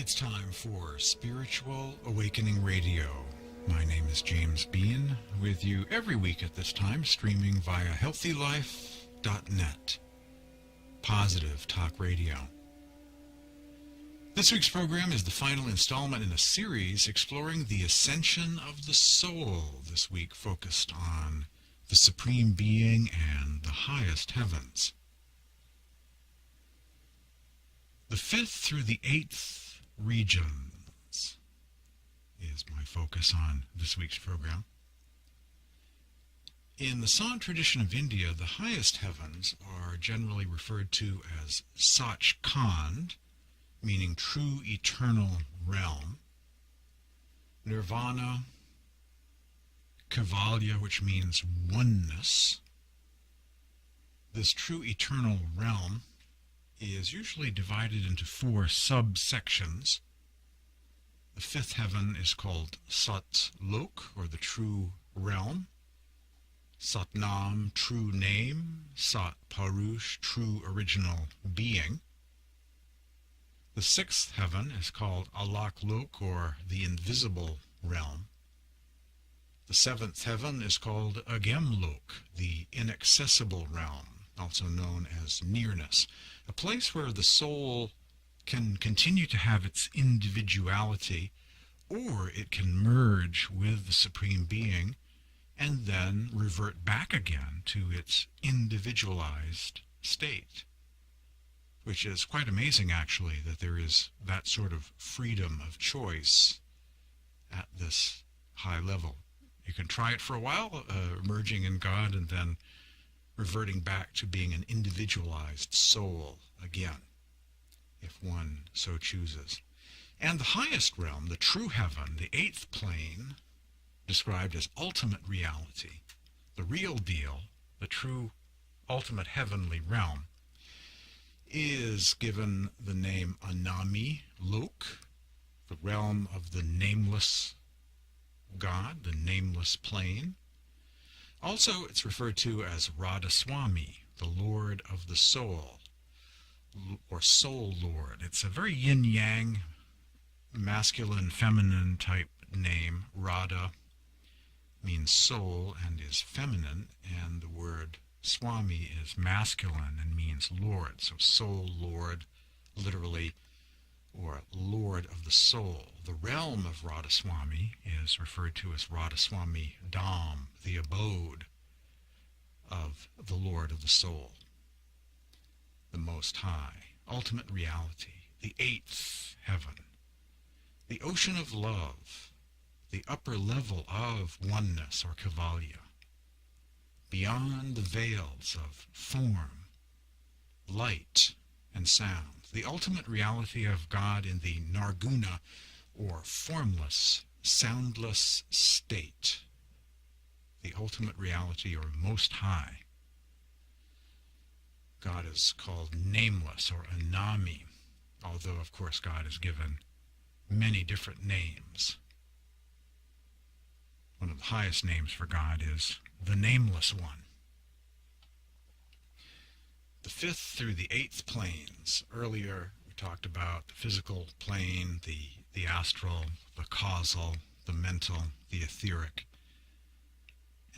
It's time for Spiritual Awakening Radio. My name is James Bean, with you every week at this time, streaming via healthylife.net. Positive Talk Radio. This week's program is the final installment in a series exploring the ascension of the soul, this week focused on the Supreme Being and the highest heavens. The fifth through the eighth regions is my focus on this week's program. In the Sant tradition of India, the highest heavens are generally referred to as Sach, meaning true eternal realm, Nirvana, Kaivalya, which means oneness. This true eternal realm is usually divided into four subsections. The fifth heaven is called Sat Lok, or the true realm. Sat Naam, true name. Sat Purush, true original being. The sixth heaven is called Alakh Lok, or the invisible realm. The seventh heaven is called Agam Lok, the inaccessible realm, also known as Nearness, a place where the soul can continue to have its individuality, or it can merge with the Supreme Being and then revert back again to its individualized state, which is quite amazing, actually, that there is that sort of freedom of choice at this high level. You can try it for a while, merging in God, and then reverting back to being an individualized soul again, if one so chooses. And the highest realm, the true heaven, the eighth plane, described as ultimate reality, the real deal, the true ultimate heavenly realm, is given the name Anami Lok, the realm of the nameless God, the nameless plane. Also, it's referred to as Radhaswami, the Lord of the Soul, or Soul Lord. It's a very yin-yang, masculine, feminine type name. Radha means soul and is feminine, and the word Swami is masculine and means Lord. So Soul Lord, literally, or Lord of the Soul. The realm of Radhaswami is referred to as Radhasoami Dham, the abode of the Lord of the Soul, the Most High, ultimate reality, the eighth heaven, the ocean of love, the upper level of oneness or Kaivalya, beyond the veils of form, light, and sound, the ultimate reality of God in the Nirguna, or formless, soundless state, the ultimate reality or Most High. God is called Nameless, or Anami, although of course God is given many different names. One of the highest names for God is the Nameless One. The fifth through the eighth planes. Earlier we talked about the physical plane, the astral, the causal, the mental, the etheric.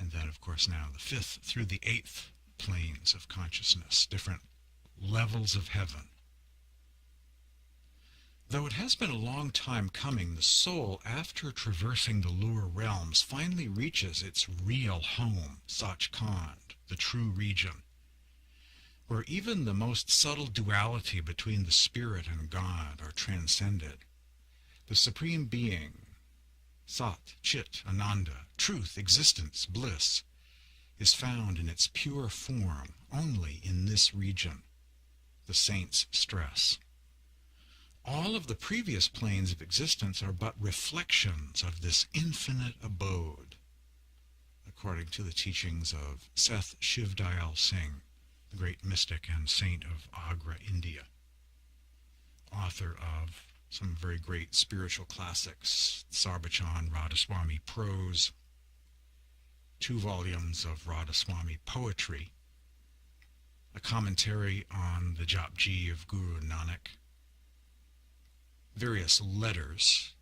And then, of course, now the fifth through the eighth planes of consciousness, different levels of heaven. Though it has been a long time coming, the soul, after traversing the lower realms, finally reaches its real home, Sachkhand, the true region, where even the most subtle duality between the spirit and God are transcended. The Supreme Being, Sat, Chit, Ananda, truth, existence, bliss, is found in its pure form only in this region, the saints stress. All of the previous planes of existence are but reflections of this infinite abode, according to the teachings of Seth Shivdayal Singh, the great mystic and saint of Agra, India, author of some very great spiritual classics, Sarbachan, Radhaswami prose, 2 volumes of Radhaswami poetry, a commentary on the Japji of Guru Nanak, various letters,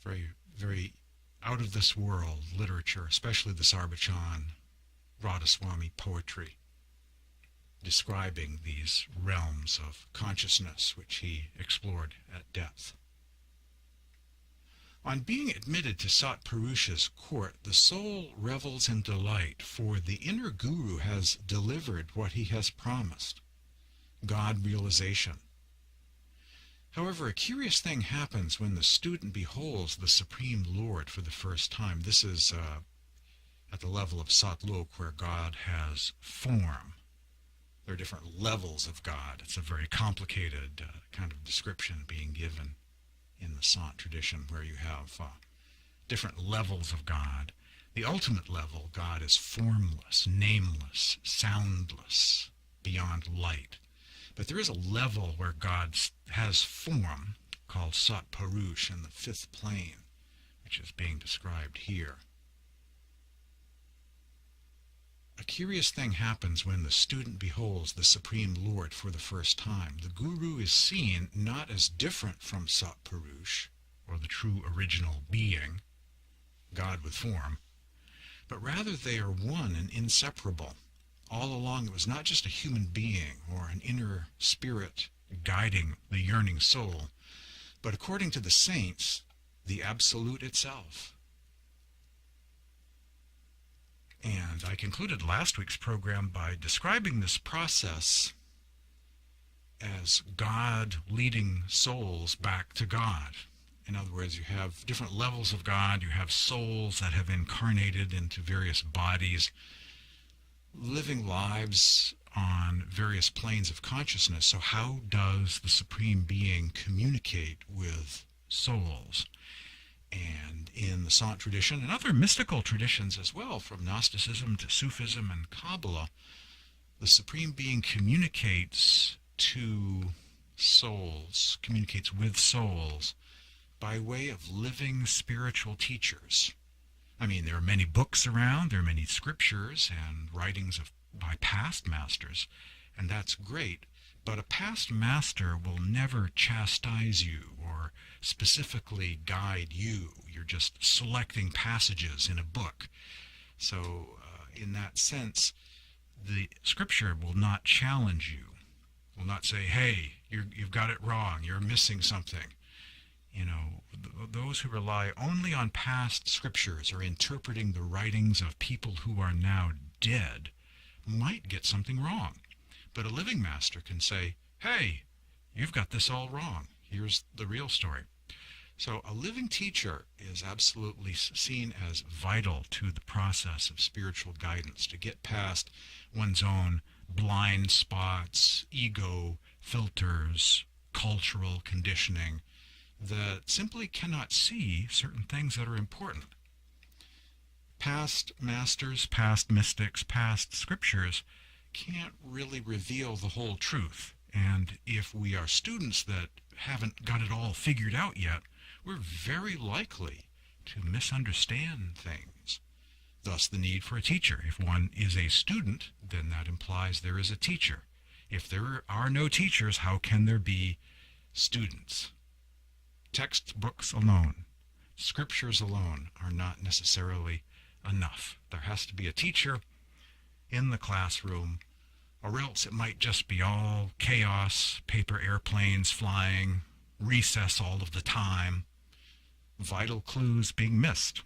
very, very out of this world literature, especially the Sarvachan, Radhasoami poetry, describing these realms of consciousness which he explored at depth. On being admitted to Sat Purush's court, the soul revels in delight, for the inner guru has delivered what he has promised, God realization. However, a curious thing happens when the student beholds the Supreme Lord for the first time. This is at the level of Satlok, where God has form. There are different levels of God. It's a very complicated kind of description being given in the Sant tradition, where you have different levels of God. The ultimate level, God is formless, nameless, soundless, beyond light. But there is a level where God has form, called Sat Purush, in the fifth plane, which is being described here. A curious thing happens when the student beholds the Supreme Lord for the first time. The Guru is seen not as different from Sat Purush, or the true original being, God with form, but rather they are one and inseparable. All along it was not just a human being or an inner spirit guiding the yearning soul, but according to the saints, the Absolute itself. And I concluded last week's program by describing this process as God leading souls back to God. In other words, you have different levels of God. You have souls that have incarnated into various bodies, living lives on various planes of consciousness. So how does the Supreme Being communicate with souls? And in the Sant tradition, and other mystical traditions as well, from Gnosticism to Sufism and Kabbalah, the Supreme Being communicates to souls, communicates with souls, by way of living spiritual teachers. I mean, there are many books around, there are many scriptures and writings by past masters, and that's great. But a past master will never chastise you or specifically guide you. You're just selecting passages in a book. So in that sense, the scripture will not challenge you, will not say, hey, you've got it wrong, you're missing something. You know, those who rely only on past scriptures or interpreting the writings of people who are now dead might get something wrong. But a living master can say, hey, you've got this all wrong. Here's the real story. So a living teacher is absolutely seen as vital to the process of spiritual guidance, to get past one's own blind spots, ego, filters, cultural conditioning, that simply cannot see certain things that are important. Past masters, past mystics, past scriptures can't really reveal the whole truth. And if we are students that haven't got it all figured out yet, we're very likely to misunderstand things. Thus the need for a teacher. If one is a student, then that implies there is a teacher. If there are no teachers, how can there be students? Textbooks alone, scriptures alone are not necessarily enough. There has to be a teacher in the classroom, or else it might just be all chaos, paper airplanes flying, recess all of the time, vital clues being missed.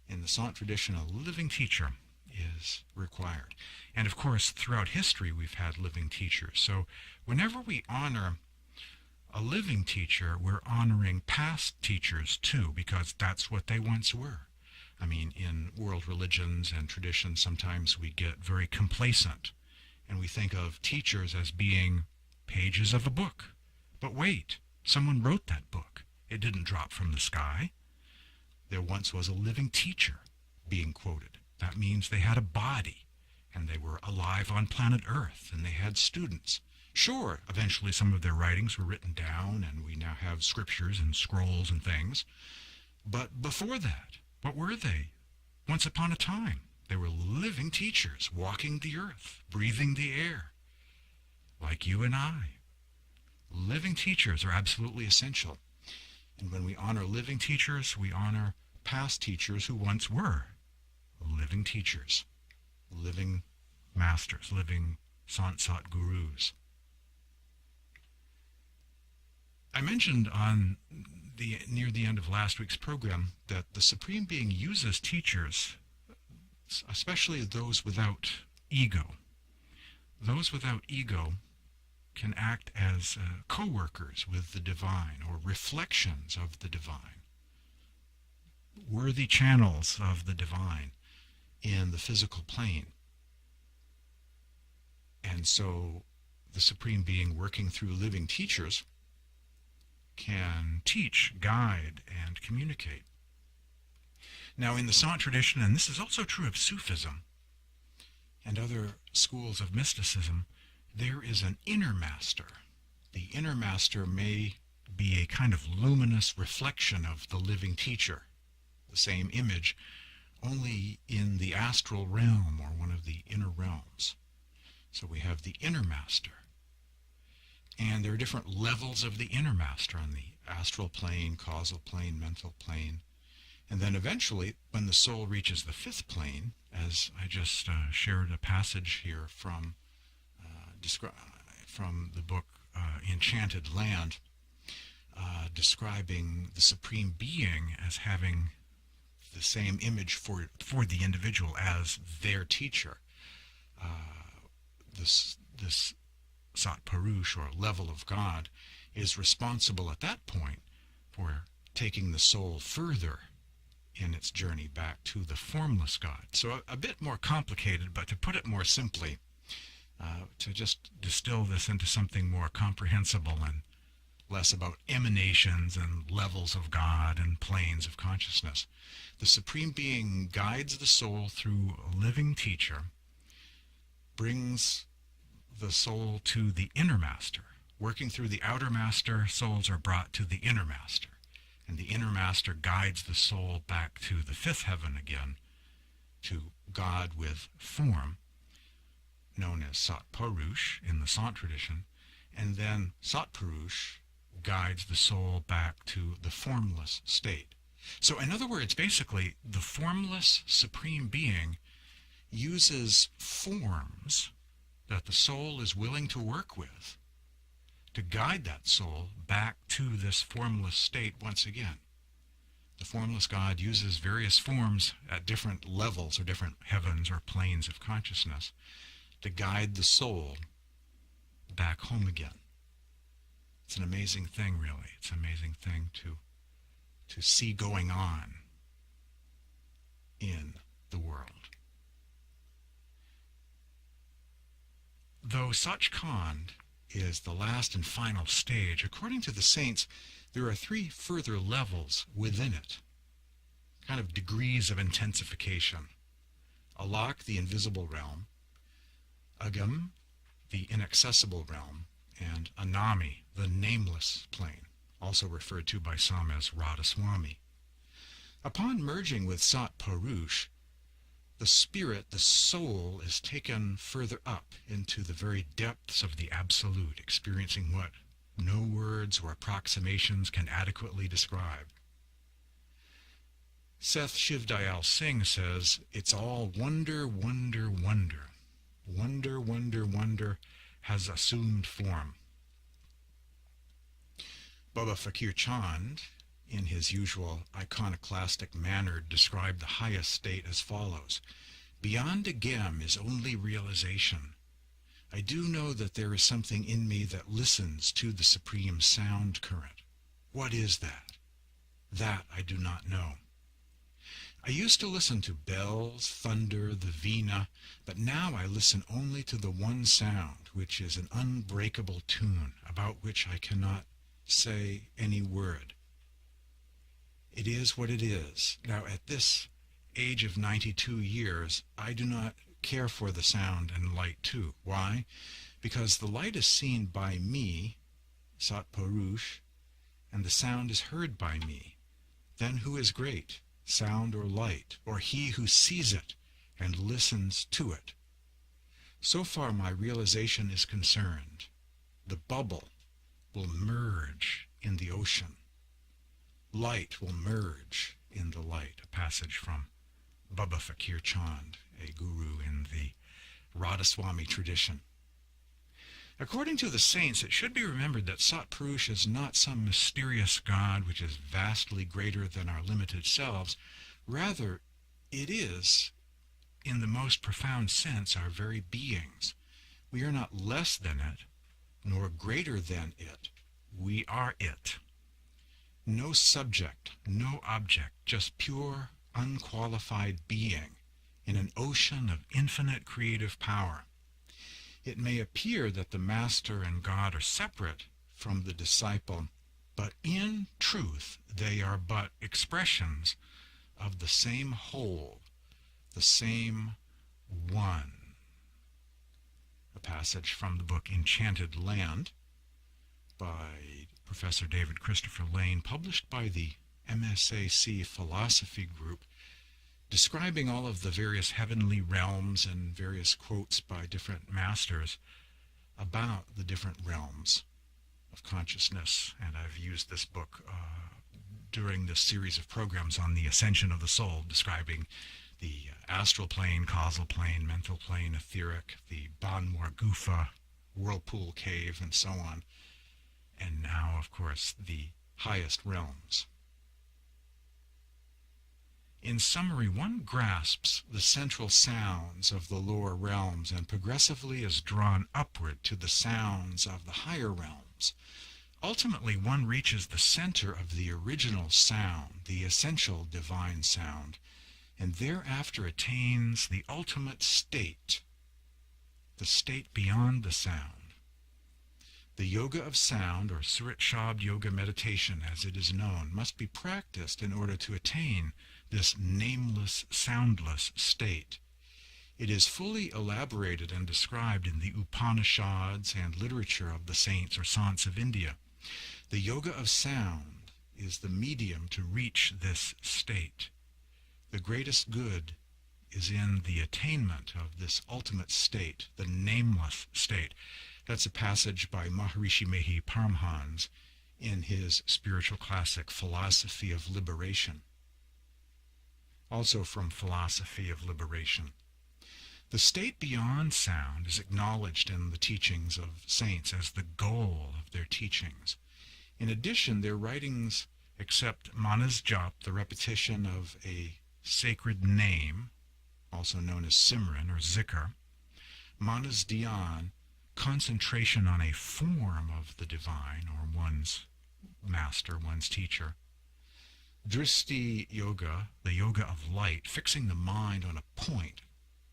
In the Sant tradition, a living teacher is required. And of course, throughout history, we've had living teachers. So whenever we honor a living teacher, we're honoring past teachers too, because that's what they once were. I mean, in world religions and traditions, sometimes we get very complacent, and we think of teachers as being pages of a book. But wait, someone wrote that book. It didn't drop from the sky. There once was a living teacher being quoted. That means they had a body, and they were alive on planet Earth, and they had students. Sure, eventually some of their writings were written down, and we now have scriptures and scrolls and things. But before that, what were they? Once upon a time, they were living teachers, walking the earth, breathing the air, like you and I. living teachers are absolutely essential. And when we honor living teachers, we honor past teachers who once were living teachers, living masters, living Sant Sat gurus. I mentioned near the end of last week's program that the Supreme Being uses teachers, especially those without ego. Those without ego can act as co-workers with the divine, or reflections of the divine, worthy channels of the divine in the physical plane. And so the Supreme Being, working through living teachers, can teach, guide, and communicate. Now, in the Sant tradition, and this is also true of Sufism and other schools of mysticism, there is an inner master. The inner master may be a kind of luminous reflection of the living teacher, the same image, only in the astral realm, or one of the inner realms. So we have the inner master. And there are different levels of the inner master on the astral plane, causal plane, mental plane. And then eventually, when the soul reaches the fifth plane, as I just shared a passage here from the book Enchanted Land, describing the Supreme Being as having the same image for the individual as their teacher. This Sat Purush, or level of God, is responsible at that point for taking the soul further in its journey back to the formless God. So a bit more complicated, but to put it more simply, to just distill this into something more comprehensible and less about emanations and levels of God and planes of consciousness. The Supreme Being guides the soul through a living teacher, brings the soul to the inner master. Working through the outer master, souls are brought to the inner master. And the inner master guides the soul back to the fifth heaven again, to God with form, known as Sat Purush in the Sant tradition. And then Sat Purush guides the soul back to the formless state. So in other words, basically, the formless Supreme Being uses forms that the soul is willing to work with to guide that soul back to this formless state once again. The formless God uses various forms at different levels or different heavens or planes of consciousness to guide the soul back home again. It's an amazing thing, really. It's an amazing thing to see going on in the world. Though Sachkhand is the last and final stage, according to the saints, there are 3 further levels within it, kind of degrees of intensification. Alakh, the invisible realm, Agam, the inaccessible realm, and Anami, the nameless plane, also referred to by some as Radhasoami. Upon merging with Sat Purush, the spirit, the soul, is taken further up into the very depths of the Absolute, experiencing what no words or approximations can adequately describe. Seth Shivdayal Singh says, "It's all wonder, wonder, wonder. Wonder, wonder, wonder has assumed form." Baba Fakir Chand, in his usual iconoclastic manner, described the highest state as follows: "Beyond Agam is only realization. I do know that there is something in me that listens to the supreme sound current. What is that? That I do not know. I used to listen to bells, thunder, the veena, but now I listen only to the one sound, which is an unbreakable tune, about which I cannot say any word. It is what it is. Now, at this age of 92 years, I do not care for the sound and light too. Why? Because the light is seen by me, Sat Purush, and the sound is heard by me. Then who is great, sound or light, or he who sees it and listens to it? So far my realization is concerned. The bubble, will merge in the ocean. Light will merge in the light. A passage from Baba Fakir Chand, a guru in the Radhasoami tradition. According to the saints, it should be remembered that Sat Purush is not some mysterious God which is vastly greater than our limited selves. Rather, it is, in the most profound sense, our very beings. We are not less than it, nor greater than it. We are it. No subject, no object, just pure, unqualified being in an ocean of infinite creative power. It may appear that the Master and God are separate from the disciple, but in truth they are but expressions of the same whole, the same one. A passage from the book Enchanted Land by Professor David Christopher Lane, published by the MSAC Philosophy Group, describing all of the various heavenly realms and various quotes by different masters about the different realms of consciousness. And I've used this book during this series of programs on the Ascension of the Soul, describing the astral plane, causal plane, mental plane, etheric, the Banmore Gufa, whirlpool cave, and so on. And now, of course, the highest realms. In summary, one grasps the central sounds of the lower realms and progressively is drawn upward to the sounds of the higher realms. Ultimately, one reaches the center of the original sound, the essential divine sound, and thereafter attains the ultimate state, the state beyond the sound. The yoga of sound, or Surat Shabd Yoga Meditation as it is known, must be practiced in order to attain this nameless, soundless state. It is fully elaborated and described in the Upanishads and literature of the saints or sants of India. The yoga of sound is the medium to reach this state. The greatest good is in the attainment of this ultimate state, the nameless state. That's a passage by Maharshi Mehi Paramhans in his spiritual classic, Philosophy of Liberation. Also from Philosophy of Liberation. The state beyond sound is acknowledged in the teachings of saints as the goal of their teachings. In addition, their writings accept manas jap, the repetition of a sacred name, also known as simran or zikr, manas dhyan, concentration on a form of the divine or one's master, one's teacher, drishti yoga, the yoga of light, fixing the mind on a point,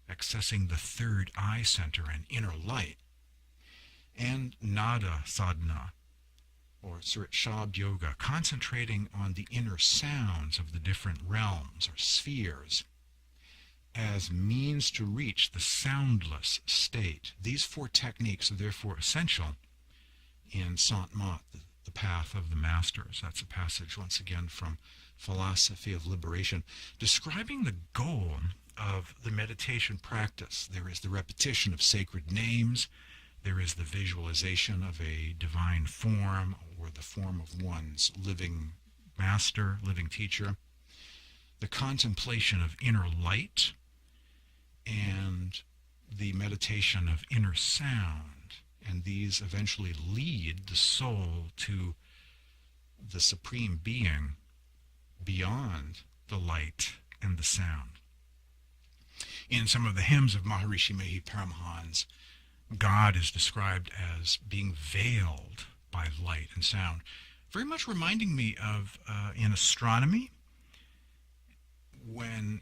accessing the third eye center and inner light, and nada sadhana, or Surat Shabd Yoga, concentrating on the inner sounds of the different realms or spheres as means to reach the soundless state. These four techniques are therefore essential in Sant Mat, the path of the masters. That's a passage once again from Philosophy of Liberation, describing the goal of the meditation practice. There is the repetition of sacred names, there is the visualization of a divine form or the form of one's living master, living teacher, the contemplation of inner light, and the meditation of inner sound. And these eventually lead the soul to the Supreme Being beyond the light and the sound. In some of the hymns of Maharshi Mehi Paramhans, God is described as being veiled by light and sound, very much reminding me of in astronomy, when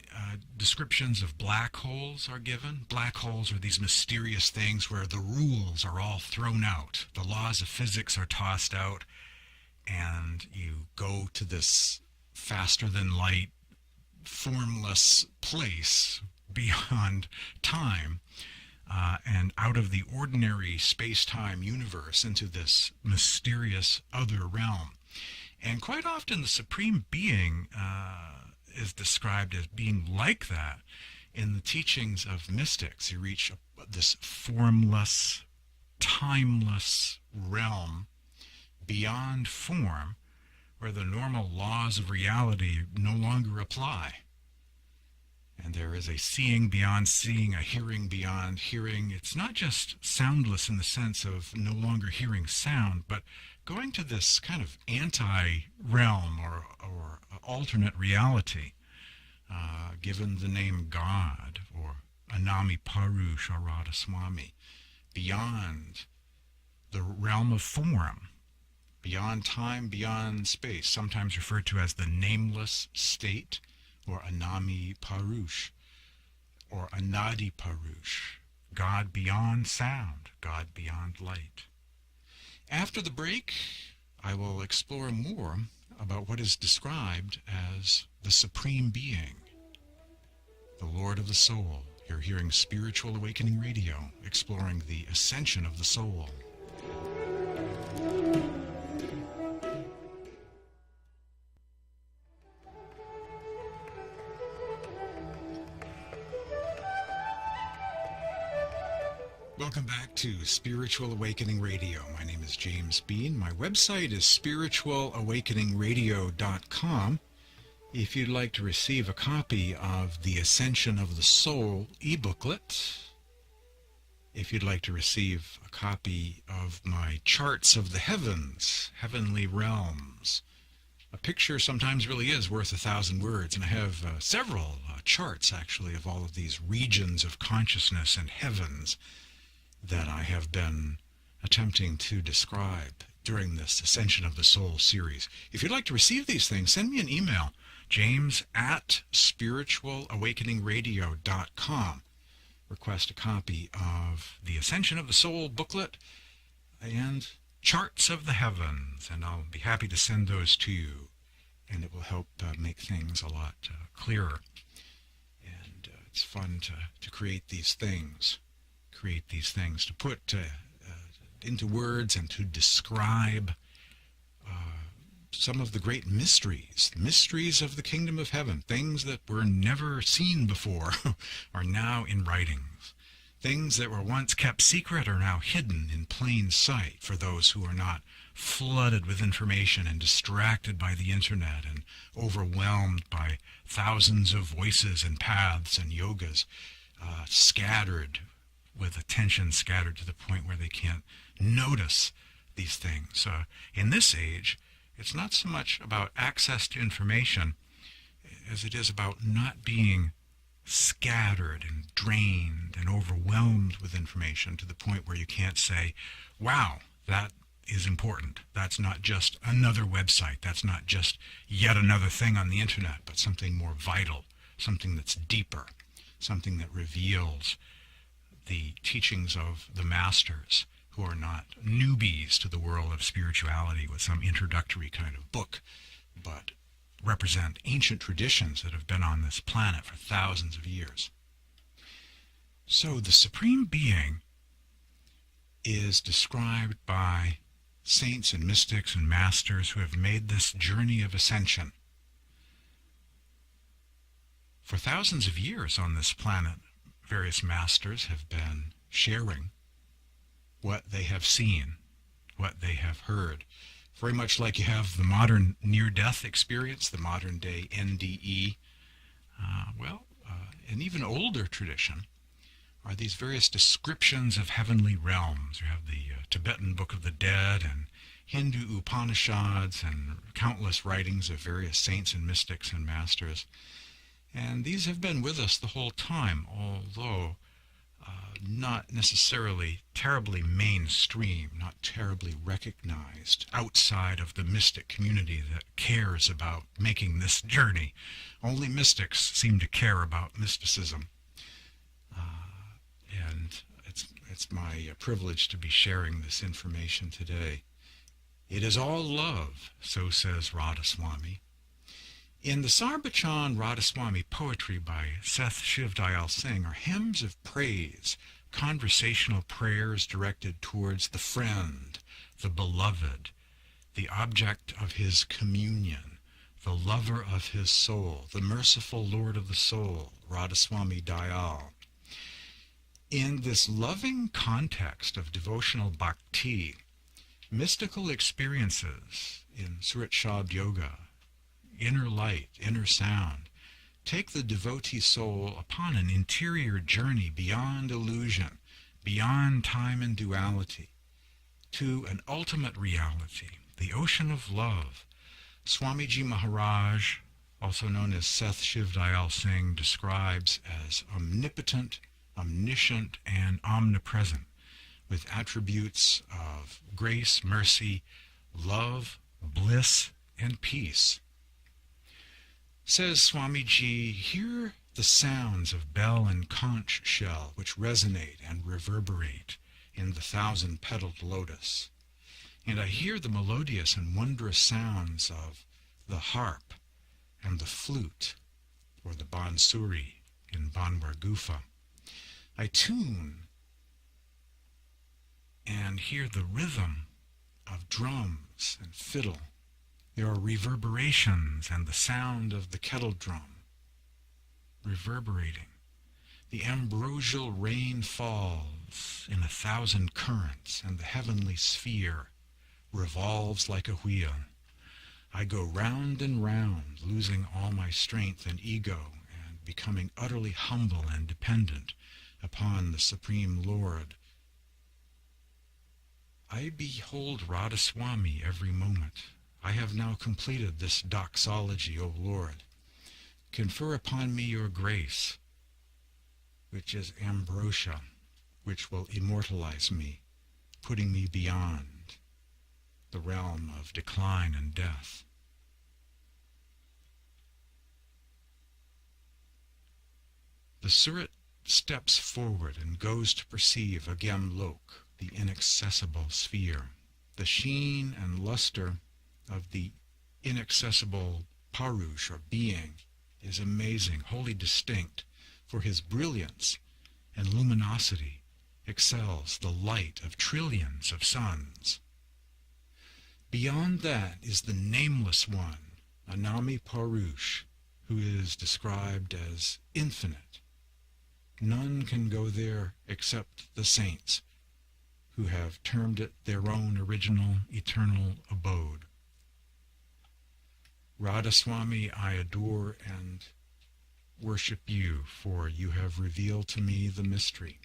descriptions of black holes are given. Black holes are these mysterious things where the rules are all thrown out. The laws of physics are tossed out, and you go to this faster-than-light, formless place beyond time, and out of the ordinary space-time universe into this mysterious other realm. And quite often the Supreme Being is described as being like that in the teachings of mystics. You reach this formless, timeless realm beyond form, where the normal laws of reality no longer apply. And there is a seeing beyond seeing, a hearing beyond hearing. It's not just soundless in the sense of no longer hearing sound, but going to this kind of anti-realm or alternate reality, given the name God, or Anami, Purush, or Radhasoami, beyond the realm of form, beyond time, beyond space, sometimes referred to as the Nameless State, or Anami Purush, or Anadi Purush, God beyond sound, God beyond light. After the break, I will explore more about what is described as the Supreme Being, the Lord of the Soul. You're hearing Spiritual Awakening Radio, exploring the ascension of the soul. Welcome back to Spiritual Awakening Radio. My name is James Bean. My website is spiritualawakeningradio.com. If you'd like to receive a copy of the Ascension of the Soul e-booklet, if you'd like to receive a copy of my Charts of the Heavens, Heavenly Realms, a picture sometimes really is worth 1,000 words, and I have several charts, actually, of all of these regions of consciousness and heavens that I have been attempting to describe during this Ascension of the Soul series. If you'd like to receive these things, send me an email, james@spiritualawakeningradio.com. Request a copy of the Ascension of the Soul booklet and Charts of the Heavens, and I'll be happy to send those to you, and it will help make things a lot clearer. And it's fun to create these things, to put into words and to describe some of the great mysteries of the kingdom of heaven. Things that were never seen before are now in writings. Things that were once kept secret are now hidden in plain sight for those who are not flooded with information and distracted by the internet and overwhelmed by thousands of voices and paths and yogas, scattered with attention scattered to the point where they can't notice these things. In this age, it's not so much about access to information as it is about not being scattered and drained and overwhelmed with information to the point where you can't say, wow, that is important. That's not just another website. That's not just yet another thing on the internet, but something more vital, something that's deeper, something that reveals the teachings of the masters, who are not newbies to the world of spirituality with some introductory kind of book, but represent ancient traditions that have been on this planet for thousands of years. So the Supreme Being is described by saints and mystics and masters who have made this journey of ascension. For thousands of years on this planet, various masters have been sharing what they have seen, what they have heard. Very much like you have the modern near-death experience, the modern-day NDE. An even older tradition are these various descriptions of heavenly realms. You have the Tibetan Book of the Dead and Hindu Upanishads and countless writings of various saints and mystics and masters. And these have been with us the whole time, although not necessarily terribly mainstream, not terribly recognized outside of the mystic community that cares about making this journey. Only mystics seem to care about mysticism. And it's my privilege to be sharing this information today. It is all love, so says Radhaswami. In the Sarbachan Radhaswami poetry by Seth Shivdayal Singh are hymns of praise, conversational prayers directed towards the friend, the beloved, the object of his communion, the lover of his soul, the merciful Lord of the soul, Radhaswami Dayal. In this loving context of devotional bhakti, Mystical experiences in Surat Shabd Yoga, inner light, inner sound, take the devotee soul upon an interior journey beyond illusion, beyond time and duality, to an ultimate reality, the ocean of love. Swamiji Maharaj, also known as Seth Shiv Dayal Singh, describes as omnipotent, omniscient, and omnipresent, with attributes of grace, mercy, love, bliss, and peace. Says Swamiji, hear the sounds of bell and conch shell which resonate and reverberate in the thousand-petaled lotus. And I hear the melodious and wondrous sounds of the harp and the flute, or the bansuri in Banwar Gufa. I tune and hear the rhythm of drums and fiddle. There are reverberations and the sound of the kettle drum reverberating. The ambrosial rain falls in 1,000 currents, and the heavenly sphere revolves like a wheel. I go round and round, losing all my strength and ego, and becoming utterly humble and dependent upon the Supreme Lord. I behold Radhaswami every moment. I have now completed this doxology, O Lord. Confer upon me your grace, which is ambrosia, which will immortalize me, putting me beyond the realm of decline and death. The Surat steps forward and goes to perceive Agam Lok, the inaccessible sphere. The sheen and luster of the inaccessible Purush, or being, is amazing, wholly distinct, for his brilliance and luminosity excels the light of trillions of suns. Beyond that is the Nameless One, Anami Purush, who is described as infinite. None can go there except the saints, who have termed it their own original eternal abode. Radhaswami, I adore and worship you, for you have revealed to me the mystery.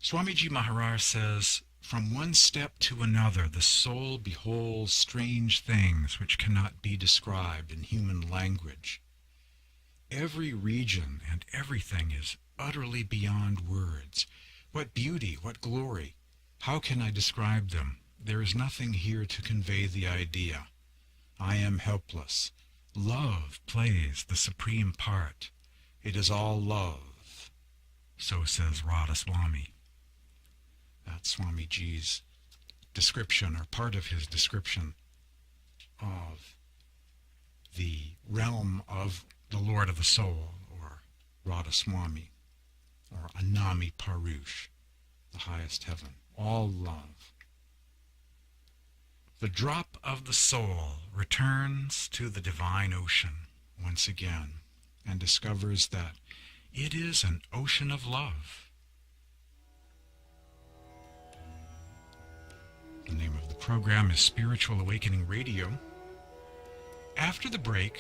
Swamiji Maharaj says, from one step to another, the soul beholds strange things which cannot be described in human language. Every region and everything is utterly beyond words. What beauty, what glory! How can I describe them? There is nothing here to convey the idea. I am helpless. Love plays the supreme part. It is all love. So says Radhaswami. That's Swamiji's description, or part of his description, of the realm of the Lord of the Soul, or Radhaswami, or Anami Purush, the highest heaven. All love. The drop of the soul returns to the divine ocean once again and discovers that it is an ocean of love. The name of the program is Spiritual Awakening Radio. After the break,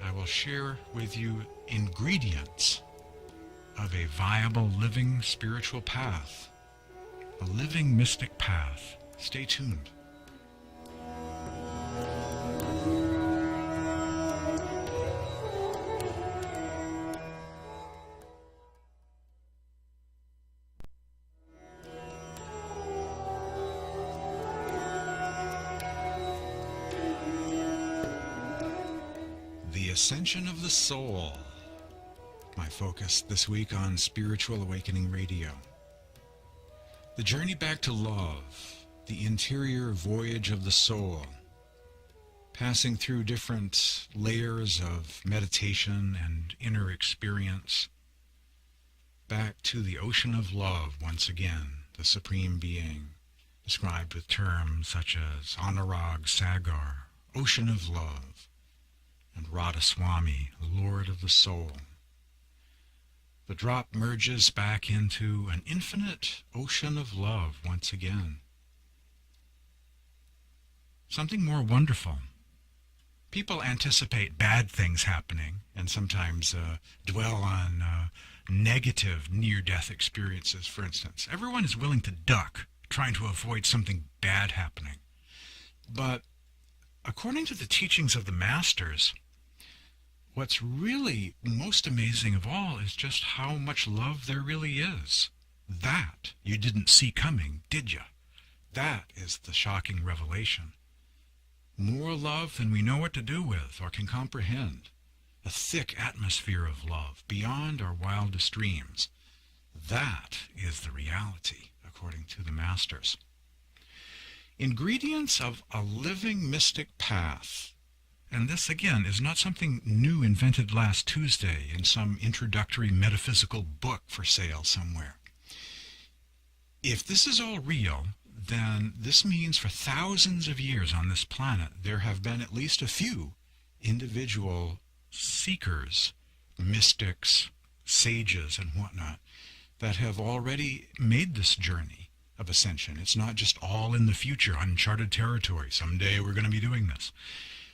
I will share with you ingredients of a viable living spiritual path, a living mystic path. Stay tuned. The Ascension of the Soul. My focus this week on Spiritual Awakening Radio. The journey back to love, the interior voyage of the soul, passing through different layers of meditation and inner experience, back to the ocean of love once again, the Supreme Being, described with terms such as Anurag Sagar, ocean of love, and Radhaswami, Lord of the Soul. The drop merges back into an infinite ocean of love once again, something more wonderful. People anticipate bad things happening and sometimes dwell on negative near-death experiences, for instance. Everyone is willing to duck, trying to avoid something bad happening. But according to the teachings of the masters, what's really most amazing of all is just how much love there really is. That you didn't see coming, did you? That is the shocking revelation. More love than we know what to do with or can comprehend. A thick atmosphere of love beyond our wildest dreams. That is the reality, according to the masters. Ingredients of a living mystic path. And this, again, is not something new invented last Tuesday in some introductory metaphysical book for sale somewhere. If this is all real, then this means for thousands of years on this planet, there have been at least a few individual seekers, mystics, sages, and whatnot, that have already made this journey of ascension. It's not just all in the future, uncharted territory. Someday we're going to be doing this.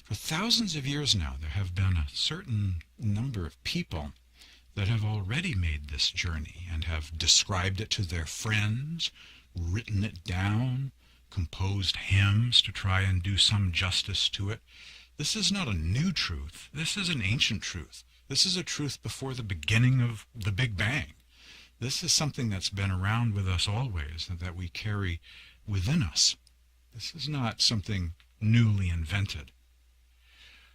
For thousands of years now, there have been a certain number of people that have already made this journey and have described it to their friends, written it down, composed hymns to try and do some justice to it. This is not a new truth. This is an ancient truth. This is a truth before the beginning of the Big Bang. This is something that's been around with us always and that we carry within us. This is not something newly invented.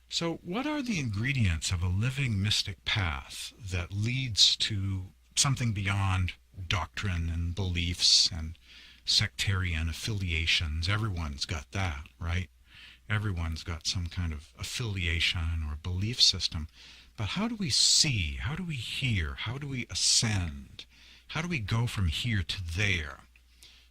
So what are the ingredients of a living mystic path that leads to something beyond doctrine and beliefs and sectarian affiliations? Everyone's got that, right? Everyone's got some kind of affiliation or belief system. But how do we see? How do we hear? How do we ascend? How do we go from here to there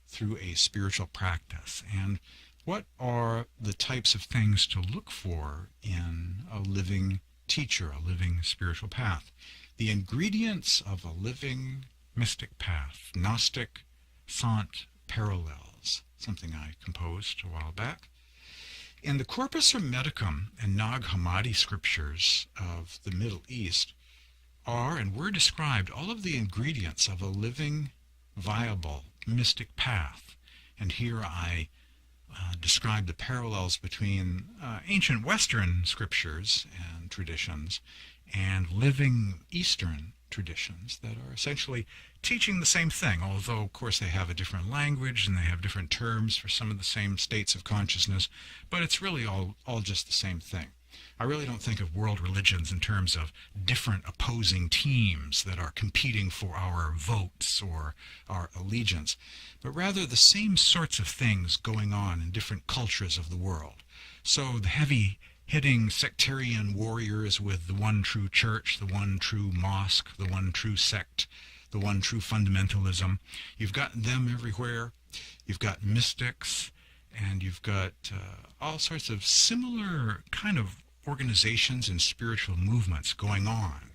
through a spiritual practice? And what are the types of things to look for in a living teacher, a living spiritual path? The ingredients of a living mystic path, Gnostic Sant parallels, something I composed a while back. In the Corpus Hermeticum and Nag Hammadi scriptures of the Middle East are and were described all of the ingredients of a living, viable, mystic path. And here I describe the parallels between ancient Western scriptures and traditions and living Eastern traditions that are essentially teaching the same thing, although, of course, they have a different language and they have different terms for some of the same states of consciousness, but it's really all just the same thing. I really don't think of world religions in terms of different opposing teams that are competing for our votes or our allegiance, but rather the same sorts of things going on in different cultures of the world. So the heavy-hitting sectarian warriors with the one true church, the one true mosque, the one true sect, the one true fundamentalism, you've got them everywhere. You've got mystics, and you've got all sorts of similar kind of organizations and spiritual movements going on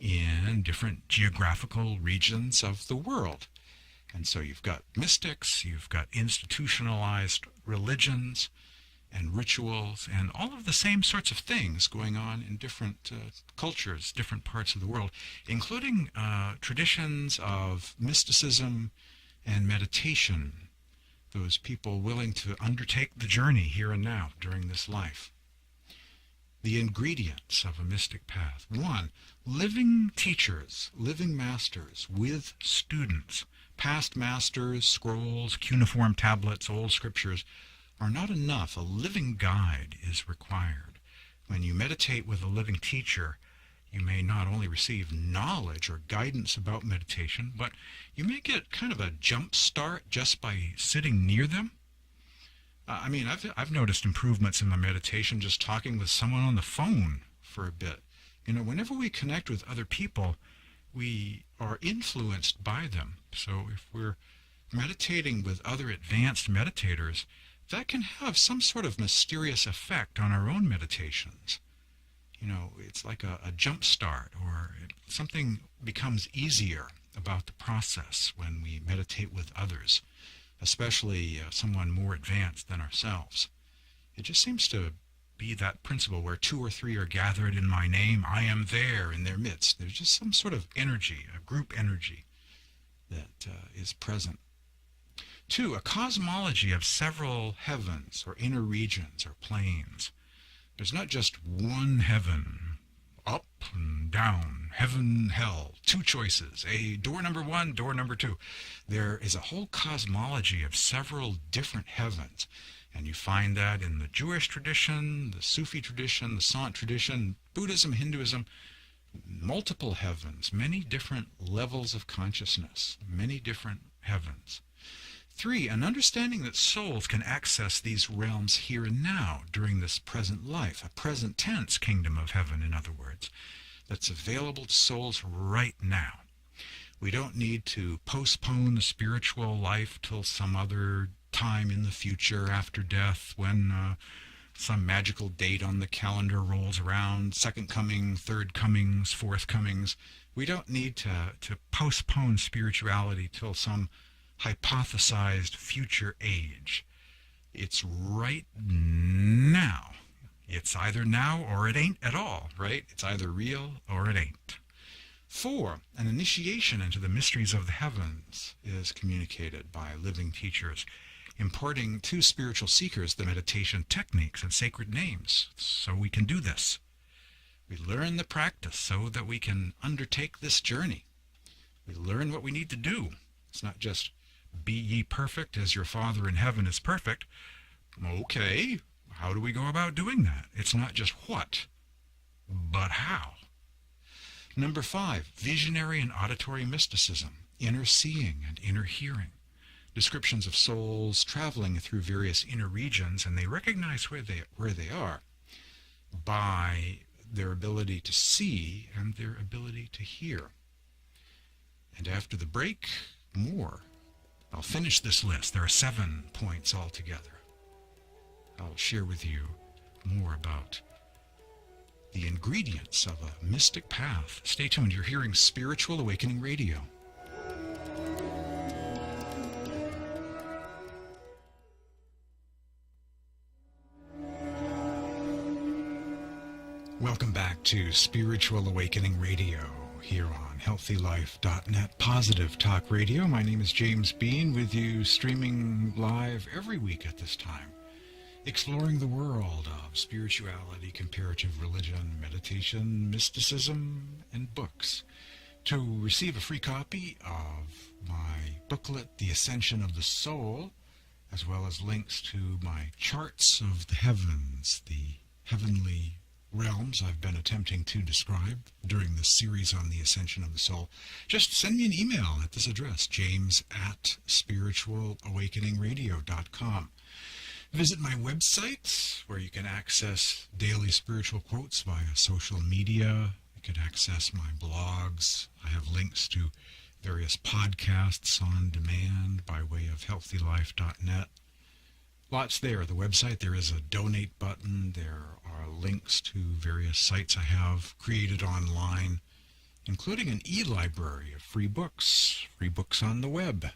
in different geographical regions of the world. And so you've got mystics, you've got institutionalized religions and rituals, and all of the same sorts of things going on in different cultures, different parts of the world, including traditions of mysticism and meditation, those people willing to undertake the journey here and now during this life. The ingredients of a mystic path. 1, living teachers, living masters with students. Past masters, scrolls, cuneiform tablets, old scriptures are not enough. A living guide is required. When you meditate with a living teacher, you may not only receive knowledge or guidance about meditation, but you may get kind of a jump start just by sitting near them. I've noticed improvements in my meditation just talking with someone on the phone for a bit. Whenever we connect with other people, we are influenced by them. So if we're meditating with other advanced meditators, that can have some sort of mysterious effect on our own meditations. It's like a jump start, or something becomes easier about the process when we meditate with others, especially someone more advanced than ourselves. It just seems to be that principle where 2 or 3 are gathered in my name, I am there in their midst. There's just some sort of energy, a group energy that is present. 2, a cosmology of several heavens or inner regions or planes. There's not just one heaven, up and down, heaven, hell, 2 choices, a door number 1, door number 2. There is a whole cosmology of several different heavens. And you find that in the Jewish tradition, the Sufi tradition, the Sant tradition, Buddhism, Hinduism, multiple heavens, many different levels of consciousness, many different heavens. 3, an understanding that souls can access these realms here and now during this present life, a present tense kingdom of heaven, in other words, that's available to souls right now. We don't need to postpone the spiritual life till some other time in the future after death when some magical date on the calendar rolls around, second coming, third comings, fourth comings. We don't need to postpone spirituality till some hypothesized future age. It's right now. It's either now or it ain't at all, right? It's either real or it ain't. 4, an initiation into the mysteries of the heavens is communicated by living teachers, imparting to spiritual seekers the meditation techniques and sacred names so we can do this. We learn the practice so that we can undertake this journey. We learn what we need to do. It's not just be ye perfect as your Father in heaven is perfect. Okay, how do we go about doing that? It's not just what, but how. Number 5, visionary and auditory mysticism, inner seeing and inner hearing. Descriptions of souls traveling through various inner regions, and they recognize where they are by their ability to see and their ability to hear. And after the break, more. I'll finish this list. There are 7 points altogether. I'll share with you more about the ingredients of a mystic path. Stay tuned. You're hearing Spiritual Awakening Radio. Welcome back to Spiritual Awakening Radio here on healthylife.net, Positive Talk Radio. My name is James Bean, with you streaming live every week at this time, exploring the world of spirituality, comparative religion, meditation, mysticism, and books. To receive a free copy of my booklet, The Ascension of the Soul, as well as links to my charts of the heavens, the heavenly realms I've been attempting to describe during this series on the Ascension of the Soul, just send me an email at this address, james@spiritualawakeningradio.com. Visit my website, where you can access daily spiritual quotes via social media. You can access my blogs. I have links to various podcasts on demand by way of healthylife.net. Lots there. The website, there is a donate button. There are links to various sites I have created online, including an e-library of free books on the web,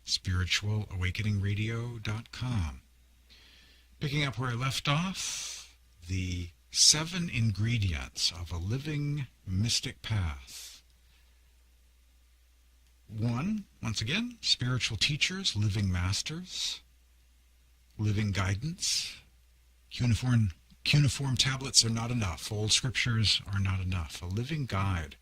spiritualawakeningradio.com. Picking up where I left off, the 7 ingredients of a living mystic path. 1, once again, spiritual teachers, living masters, living guidance. Cuneiform tablets are not enough. Old scriptures are not enough. A living guide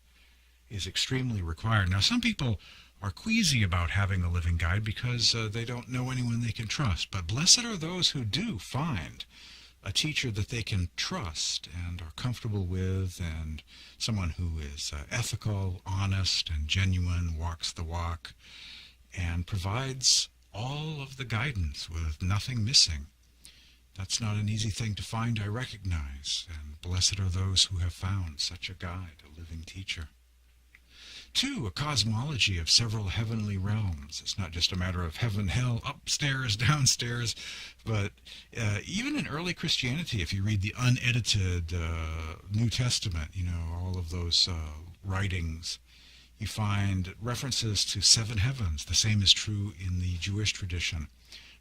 is extremely required. Now, some people are queasy about having a living guide because they don't know anyone they can trust. But blessed are those who do find a teacher that they can trust and are comfortable with, and someone who is ethical, honest, and genuine, walks the walk, and provides all of the guidance with nothing missing. That's not an easy thing to find, I recognize, and blessed are those who have found such a guide, a living teacher. 2, a cosmology of several heavenly realms. It's not just a matter of heaven, hell, upstairs, downstairs, but even in early Christianity, if you read the unedited New Testament, all of those writings, you find references to 7 heavens. The same is true in the Jewish tradition.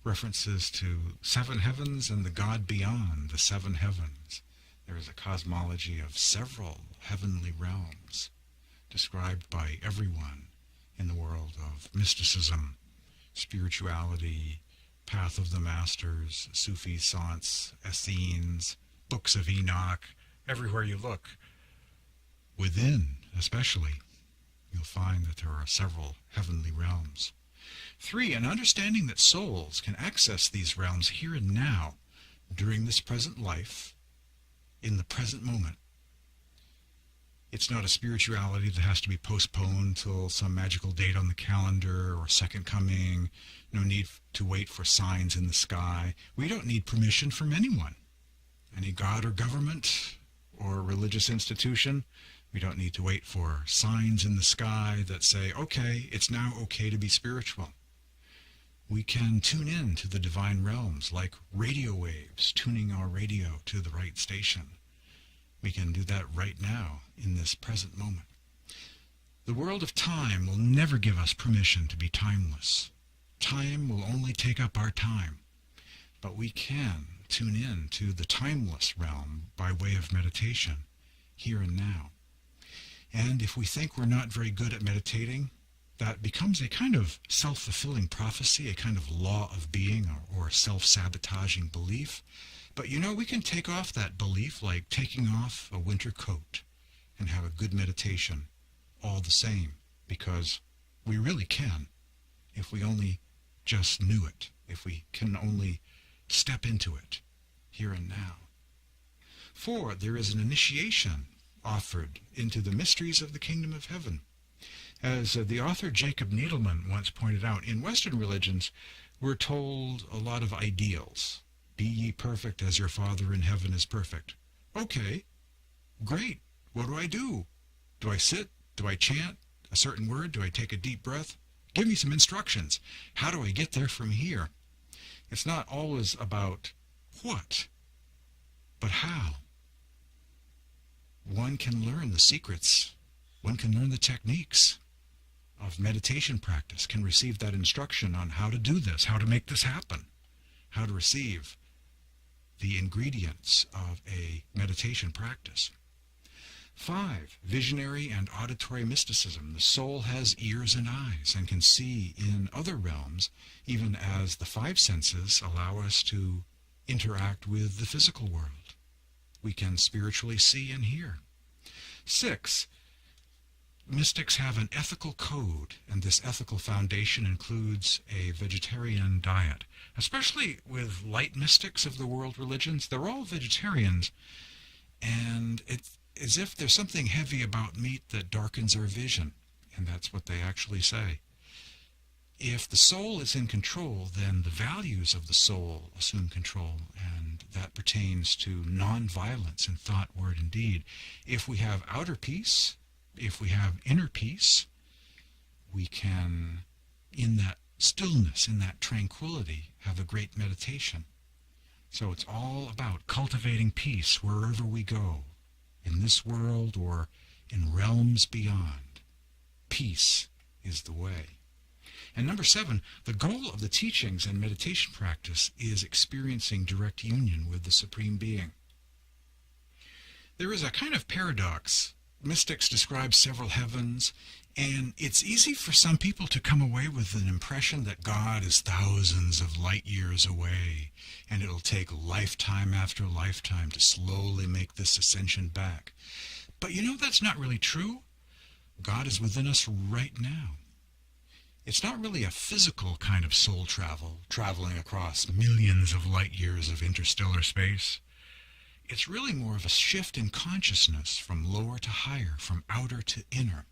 references to 7 heavens and the God beyond the 7 heavens. There is a cosmology of several heavenly realms described by everyone in the world of mysticism, spirituality, path of the masters, Sufis, Sants, Essenes, books of Enoch. Everywhere you look, within especially, you'll find that there are several heavenly realms. 3, an understanding that souls can access these realms here and now, during this present life, in the present moment. It's not a spirituality that has to be postponed till some magical date on the calendar or second coming. No need to wait for signs in the sky. We don't need permission from anyone, any god or government or religious institution. We don't need to wait for signs in the sky that say, okay, it's now okay to be spiritual. We can tune in to the divine realms like radio waves, tuning our radio to the right station. We can do that right now in this present moment. The world of time will never give us permission to be timeless. Time will only take up our time. But we can tune in to the timeless realm by way of meditation, here and now. And if we think we're not very good at meditating, that becomes a kind of self-fulfilling prophecy, a kind of law of being or self-sabotaging belief. But we can take off that belief like taking off a winter coat and have a good meditation all the same, because we really can, if we only just knew it, if we can only step into it here and now. 4, there is an initiation offered into the mysteries of the kingdom of heaven. As the author Jacob Needleman once pointed out, in Western religions, we're told a lot of ideals. Be ye perfect as your Father in heaven is perfect. Okay, great. What do? Do I sit? Do I chant a certain word? Do I take a deep breath? Give me some instructions. How do I get there from here? It's not always about what, but how. One can learn the secrets. One can learn the techniques of meditation practice, can receive that instruction on how to do this, how to make this happen, how to receive the ingredients of a meditation practice. 5, visionary and auditory mysticism. The soul has ears and eyes and can see in other realms, even as the 5 senses allow us to interact with the physical world. We can spiritually see and hear. 6, mystics have an ethical code, and this ethical foundation includes a vegetarian diet. Especially with light mystics of the world religions, they're all vegetarians, and it's as if there's something heavy about meat that darkens our vision, and that's what they actually say. If the soul is in control, then the values of the soul assume control, and that pertains to non-violence in thought, word, and deed. If we have outer peace, if we have inner peace, we can, in that stillness, in that tranquility, have a great meditation. So it's all about cultivating peace wherever we go, in this world or in realms beyond. Peace is the way. And number 7, the goal of the teachings and meditation practice is experiencing direct union with the Supreme Being. There is a kind of paradox. Mystics describe several heavens, and it's easy for some people to come away with an impression that God is thousands of light years away, and it'll take lifetime after lifetime to slowly make this ascension back. But that's not really true. God is within us right now. It's not really a physical kind of soul travel, traveling across millions of light years of interstellar space. It's really more of a shift in consciousness from lower to higher, from outer to inner.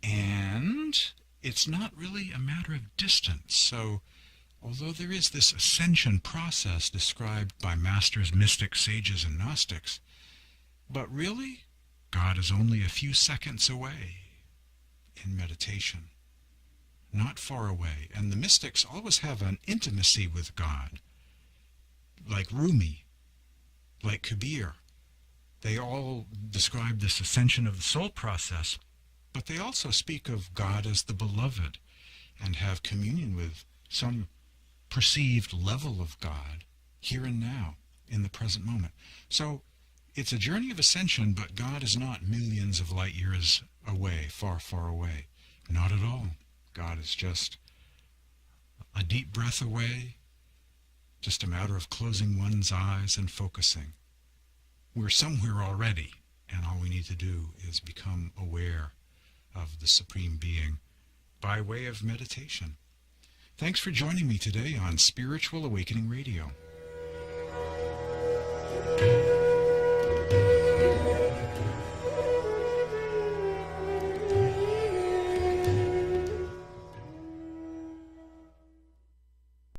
And it's not really a matter of distance. So, although there is this ascension process described by masters, mystics, sages, and Gnostics, but really, God is only a few seconds away in meditation. Not far away. And the mystics always have an intimacy with God, like Rumi, like Kabir. They all describe this ascension of the soul process, but they also speak of God as the beloved and have communion with some perceived level of God here and now, in the present moment. So it's a journey of ascension, but God is not millions of light years away, far, far away. Not at all. God is just a deep breath away, just a matter of closing one's eyes and focusing. We're somewhere already, and all we need to do is become aware of the Supreme Being by way of meditation. Thanks for joining me today on Spiritual Awakening Radio.